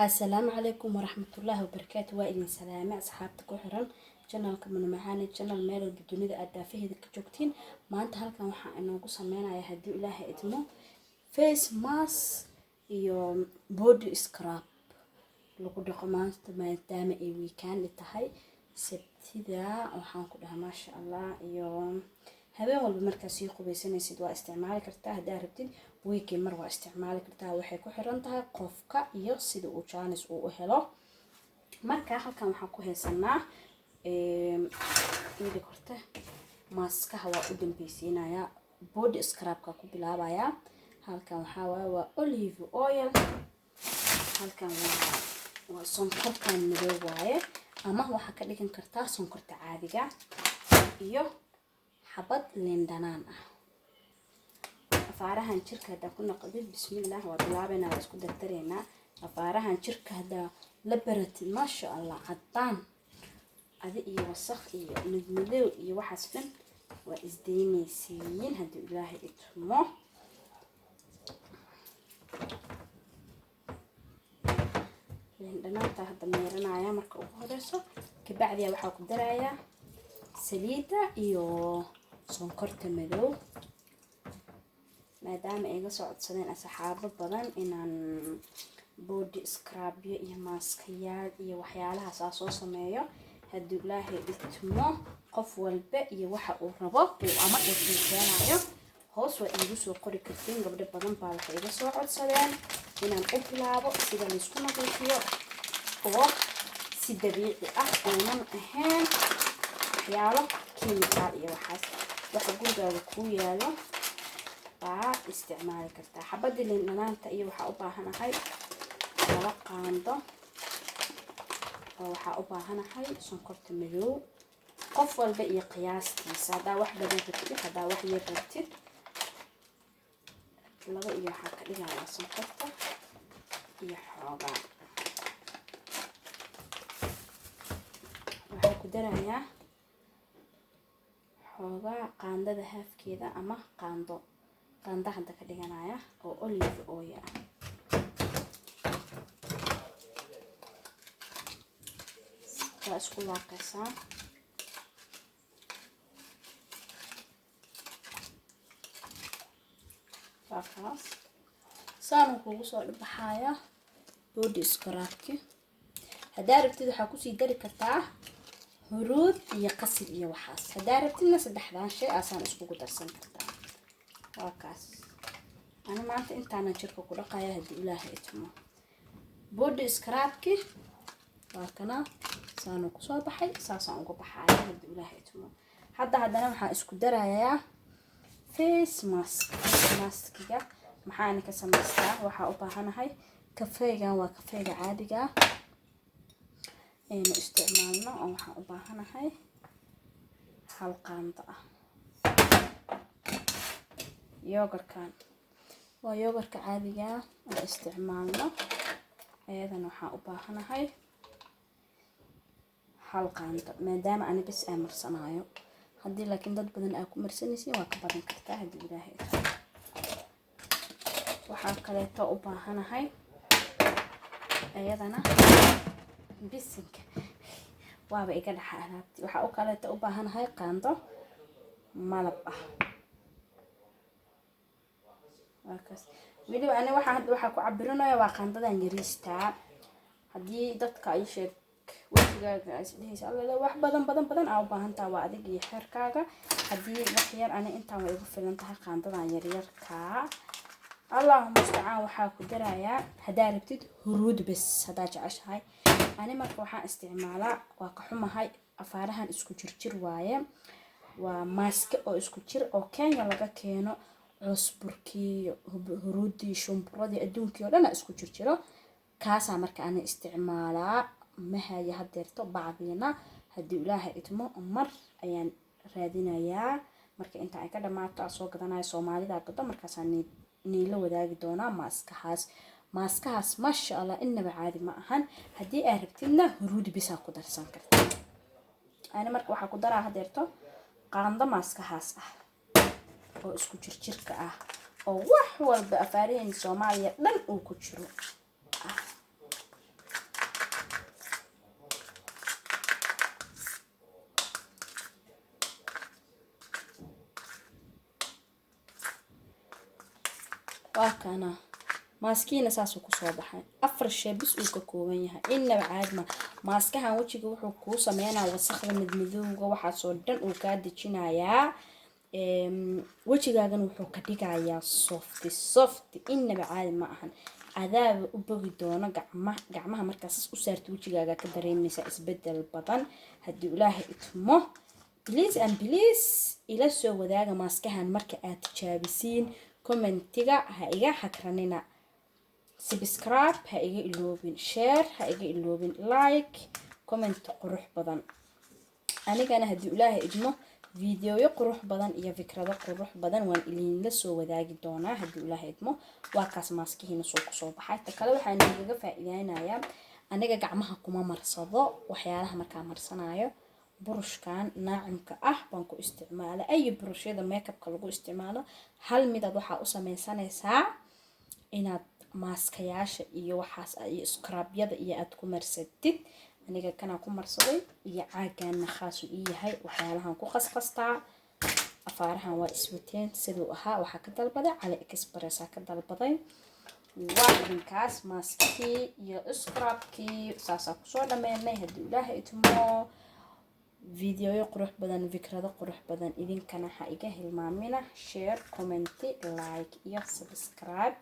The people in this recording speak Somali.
السلام عليكم ورحمة الله وبركاته. وإلين سلامة أصحابتك وحرن channel من معاني channel ميل بدون ذا أدافيه ذيك جوكتين ما أنت هلكن وح إنه قصة مينا يهدي إله إتمه face mask يوم body scrub لقد قمت ما دام إيوي كان للتهاي سبتدا وحن كلها ما شاء الله يوم هذا هو المركز يخو بيسني سدوا استعمال كرتاه داربتين ويكي مروة استعمال كرتاه وحي كحرنتها قفكا يصيد وجانس وهلا marka halkan waxaan ku heesanaa inta korta maaskaha waa u dambaysiinaya body scrub-ka ku bilaabaya halkan waxa waa olive oil halkan waa sonkortan madow waaye ama waxa ka dhigan kartaa sonkorta caadiga iyo xabad liin dhanaan ah afaarahan jirka hada ku naqdid bismillaah waa bilaabanaa isku dardareena afaarahan jirka hada la baratid ma sha Allah cadaan adi iyo wasakh iyo midmadow iyo waxaas dhan waa isdeynaysiin hadii Ilaahay idmo lindanaanta hadda meeranaya marka ugu horeyso ka bacdi waxa ku daraya saliida iyo sonkorta madow maadaama ay ga soo codsadeen asxaabo badan inaan body scrub iyo maskayaal iyo waxyaalaha soo sameeyo hadii Ilaahay idmo qof walba iyo waxa uu rabo ama uu fiirinayo hoos waa igu soo qori kartiin gabdho badan baa waxay iga soo codsadeen inaan u bilaabo sida la isku nadiifiyo oo si dabiici ah oonan ahayn waxyaalo kiimikaal iyo waxaas waxa gurigaaga ku yaalo baa isticmaali kartaa xabad liin dhanaanta iyo waxa u baahanahay laba qaando oo waxa u baahanahay sonkorta madow qof walba iyo qiyaastiisa hada wax badan rabtid hada wax yar rabtid laba iyo waxa ka dhigayaa sonkorta iyo xoogaa waxa ku darayaa xoogaa qaandada haafkeeda ama qaando hadda ka dhiganaya oo olive oil ah اسكو لاقيسا فاكاس سانو كوغو سو دبخايا بودي سكرابكي هدا ربتي waxa ku sii dari kartaa huruud iyo qasab iyo waxaas hada rabtina saddexdan shay asaan isku darsan kartaa waakaas ana maanta intaana jirka ku dhaqaya hadii Ilaahay idmo body scrubki waakana saanu ku soo baxay saasaan uga baxaya hadii Ilaahay idmo hadana waxa isku darayaa face maskiga maxaan ka samaystaa waxa u baahanahay kafeega waa kafeega caadiga ee isticmaalno oo waxa u baahanahay hal qaando ah yogurkan waa yogurka caadiga oo isticmaalno ayadana waxa u baahanahay hal qaando maadaama aan bas amarsanayo hadii laakiin dad badan ay ku marsanaysiin waa ka badan kartaa hadii Ilaahay waxa kale oo u baahanahay ayadana bisinka waaba iga dhaxaalaabti waxa u kale oo u baahanahay qaando malab ah waakaas wili ana waxa ku cabiranayo waa qaandadan yariista hadii dadka ay sheeg wajigaaga isdhaysa alla wax badan aa u baahantaa waa adig iyo xeerkaaga hadii wax yar ana inta way ugu filan tahay qaandadan yaryarka Allahumma musta'an waxa ku darayaa hadaa rabtid huruud bas hadaa jeceshahay ani marka waxaan isticmaalaa waa ka xumahay afaarahan isku jirjir waaye waa maaska oo isku jir oo Kenya laga keeno cusburkii huruudii shumburadii adduunka oo dhan isku jirjiro kaasa marka aan isticmaalaa mahaya hadeerto bacdina hadii Ilaahay idmo mar ayaan raadinayaa marka inta ay ka dhamaato soo gadanayo Soomaalida gado markaas aan niila wadaagi doona maaskahaas ma sha Allah inaba caadi ma ahan hadii aad rabtidna huruud bisa ku darsan kartaa ana marka waxa ku daraa hadeerto qaando maaskahaas ah oo isku jirjirka ah oo wax walba afaareen Soomaaliya dhan uu ku jiro واكنا ماسكينا ساسو كسو baxay afar shay bis uu ka kooban yahay inaba caad ma maaskaha wajiga wuxuu ku sameeynaa wasakhda midowga waxa soo dhan uu ka dejinayaa wajigaagan wuxuu ka dhigayaa soft inaba caad ma ahan adaab u bogi doona gacmaha markaas u saarto wajigaaga ka dareemaysa isbedel badan hadii ilaahay itmo please ila soo wadaaga maaskahan marka aad tijaabisiin commentiga ha iga hakranina subscribe ha iga iloobin share ha iga iloobin like comment qurux badan anigana hadii ilaahay idmo فيديو قروح بدن إيا فكرة قروح بدن وان إلين لسو وداقي دونا هدو الله يدمو واكاس ماسكي هنا سوق صوب حتى كلاو حان نيجا فائدين آيا أنا جمعها كوما مرصدة وحيالها مركا مرصنايا برش كان ناعم كأه بانكو استعماله أي برش هذا ميك اب كلو استعماله هل ميدا دوحة أسمي سنة ساعة إناد ماسكياش إيا وحاس إيا سكراب يدا إيا أدكو مرصدت aniga kana ku marsaday iyo caagan khaas u yahay waxyaalahan ku qasqastaa afaarahan waa iswateen sidoo ahaa waxa ka dalbaday cali express ka dalbaday waa idinkaas maaski iyo scrubki saasa ku soo dhameynay hadii ilaahay itmo video qurux badan fikrado qurux badan idinkana ha iga hilmaamina share comment like iyo subscribe